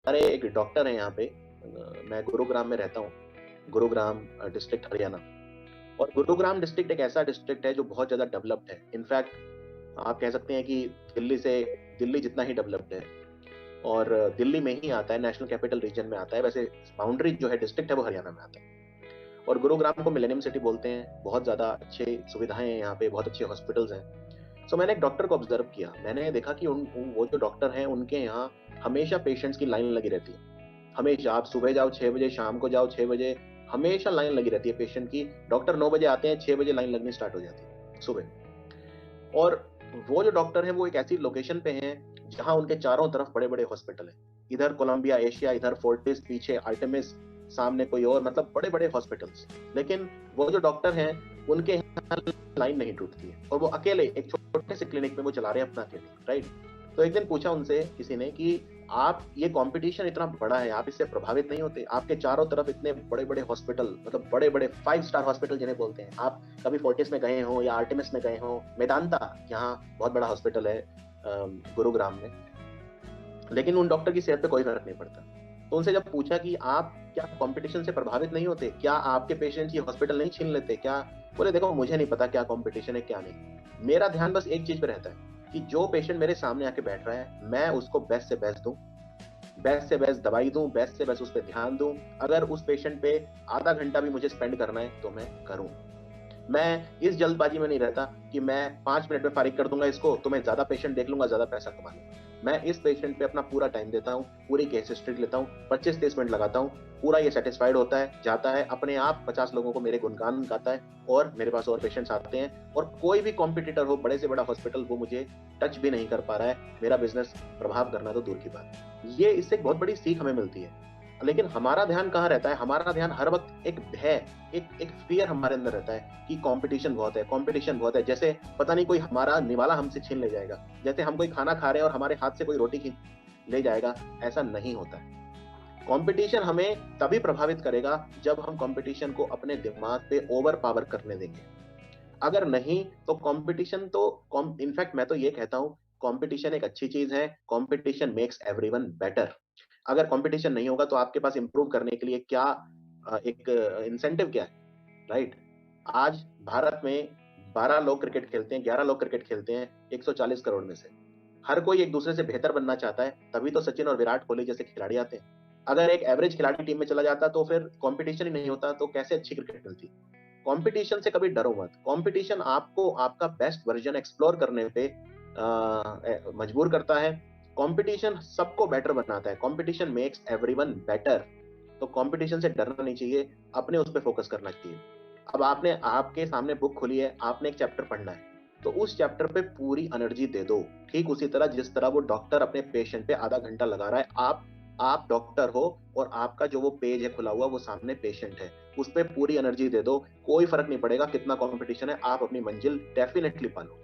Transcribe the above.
हमारे एक डॉक्टर हैं यहाँ पे, मैं गुरुग्राम में रहता हूँ, गुरुग्राम डिस्ट्रिक्ट हरियाणा। और गुरुग्राम डिस्ट्रिक्ट एक ऐसा डिस्ट्रिक्ट है जो बहुत ज़्यादा डेवलप्ड है। इनफैक्ट आप कह सकते हैं कि दिल्ली से दिल्ली जितना ही डेवलप्ड है, और दिल्ली में ही आता है, नेशनल कैपिटल रीजन में आता है। वैसे बाउंड्री जो है डिस्ट्रिक्ट है वो हरियाणा में आता है। और गुरुग्राम को मिलेनियम सिटी बोलते हैं, बहुत ज़्यादा अच्छी सुविधाएँ हैं यहाँ पे, बहुत अच्छे हॉस्पिटल्स हैं। सो मैंने एक डॉक्टर को ऑब्जर्व किया, मैंने देखा कि वो जो डॉक्टर हैं उनके यहाँ हमेशा पेशेंट्स की लाइन लगी रहती है। हमेशा आप सुबह जाओ 6 बजे, शाम को जाओ 6 बजे, हमेशा लाइन लगी रहती है पेशेंट की। डॉक्टर 9 बजे आते हैं, 6 बजे लाइन लगनी स्टार्ट हो जाती है सुबह। और वो जो डॉक्टर हैं वो एक ऐसी लोकेशन पे हैं जहाँ उनके चारों तरफ बड़े-बड़े हॉस्पिटल हैं। इधर कोलंबिया एशिया, इधर फोर्टिस, पीछे आर्टेमिस, सामने कोई और, मतलब बड़े-बड़े हॉस्पिटल्स। लेकिन वो जो डॉक्टर हैं उनके यहाँ लाइन नहीं टूटती है, और वो अकेले एक छोटे से क्लिनिक में वो चला रहे हैं अपना क्लिनिक, राइट? तो एक दिन पूछा उनसे किसी ने कि आप, ये कंपटीशन इतना बड़ा है, आप इससे प्रभावित नहीं होते? आपके चारों तरफ इतने बड़े-बड़े हॉस्पिटल, मतलब बड़े-बड़े 5 स्टार हॉस्पिटल जिन्हें बोलते हैं। आप कभी फोर्टिस में गए हो या आर्टेमिस में गए हो, मेदांता यहाँ बहुत बड़ा हॉस्पिटल है गुरुग्राम में। लेकिन उन डॉक्टर की सेहत पे कोई फर्क नहीं पड़ता। तो उनसे जब पूछा कि आप क्या कंपटीशन से प्रभावित नहीं होते? क्या आपके पेशेंट ये हॉस्पिटल नहीं छीन लेते? क्या? बोले देखो मुझे नहीं पता क्या कंपटीशन है क्या नहीं। मेरा ध्यान बस एक चीज पे रहता है कि जो पेशेंट मेरे सामने आके बैठ रहा है, मैं उसको बेस्ट से बेस्ट दूं, बेस्ट से बेस्ट दवाई दूं, बेस्ट से बेस्ट उस पर ध्यान दूं। अगर उस पेशेंट पे आधा घंटा भी मुझे स्पेंड करना है तो मैं करूं। मैं इस जल्दबाजी में नहीं रहता कि मैं 5 मिनट में फारिग कर दूंगा इसको, तो मैं ज्यादा पेशेंट देख लूंगा, ज्यादा पैसा कमा लूंगा। मैं इस पेशेंट पे अपना पूरा टाइम देता हूँ, पूरी केस हिस्ट्री लेता हूँ, 25-30 मिनट लगाता हूँ। पूरा ये सेटिस्फाइड होता है, जाता है, अपने आप 50 लोगों को मेरे गुणगान गाता है, और मेरे पास और पेशेंट्स आते हैं। और कोई भी कॉम्पिटिटर हो, बड़े से बड़ा हॉस्पिटल, वो मुझे टच भी नहीं कर पा रहा है। मेरा बिजनेस प्रभाव करना तो दूर की बात है। ये इससे एक बहुत बड़ी सीख हमें मिलती है। लेकिन हमारा ध्यान कहाँ रहता है? हमारा ध्यान हर वक्त एक भय, एक फियर हमारे अंदर रहता है कि कंपटीशन बहुत है, कंपटीशन बहुत है। जैसे पता नहीं कोई हमारा निवाला हमसे छीन ले जाएगा। जैसे हम कोई खाना खा रहे हैं और हमारे हाथ से कोई रोटी खींच ले जाएगा, ऐसा नहीं होता है। कंपटीशन हमें तभी प्रभावित करेगा जब हम कंपटीशन को अपने दिमाग पे ओवर पावर करने देंगे। अगर नहीं तो कंपटीशन तो, इनफैक्ट मैं तो ये कहता हूँ, कंपटीशन एक अच्छी चीज है। Competition makes everyone better. अगर कंपटीशन नहीं होगा तो आपके पास इंप्रूव करने के लिए क्या एक इंसेंटिव क्या है, राइट? आज भारत में 12 लोग क्रिकेट खेलते हैं, 11 लोग क्रिकेट खेलते हैं 140 करोड़ में से। हर कोई एक दूसरे से बेहतर बनना चाहता है, तभी तो सचिन और विराट कोहली जैसे खिलाड़ी आते हैं। अगर एक एवरेज खिलाड़ी टीम में चला जाता तो फिर कंपटीशन ही नहीं होता, तो कैसे अच्छी क्रिकेट मिलती? कंपटीशन से कभी डरो मत। कंपटीशन आपको आपका बेस्ट वर्जन एक्सप्लोर करने पे मजबूर करता है। कंपटीशन सबको बेटर बनाता है। Competition makes everyone better. तो कंपटीशन से डरना नहीं चाहिए, अपने उस पे फोकस करना चाहिए। अब आपने, आपके सामने बुक खुली है, आपने एक चैप्टर पढ़ना है, तो उस चैप्टर पे पूरी एनर्जी दे दो। ठीक उसी तरह जिस तरह वो डॉक्टर अपने पेशेंट पे आधा घंटा लगा रहा है, आप डॉक्टर हो, और आपका जो वो पेज है खुला हुआ, वो सामने पेशेंट है, उस पे पूरी एनर्जी दे दो। कोई फर्क नहीं पड़ेगा कितना कंपटीशन है, आप अपनी मंजिल डेफिनेटली पालो।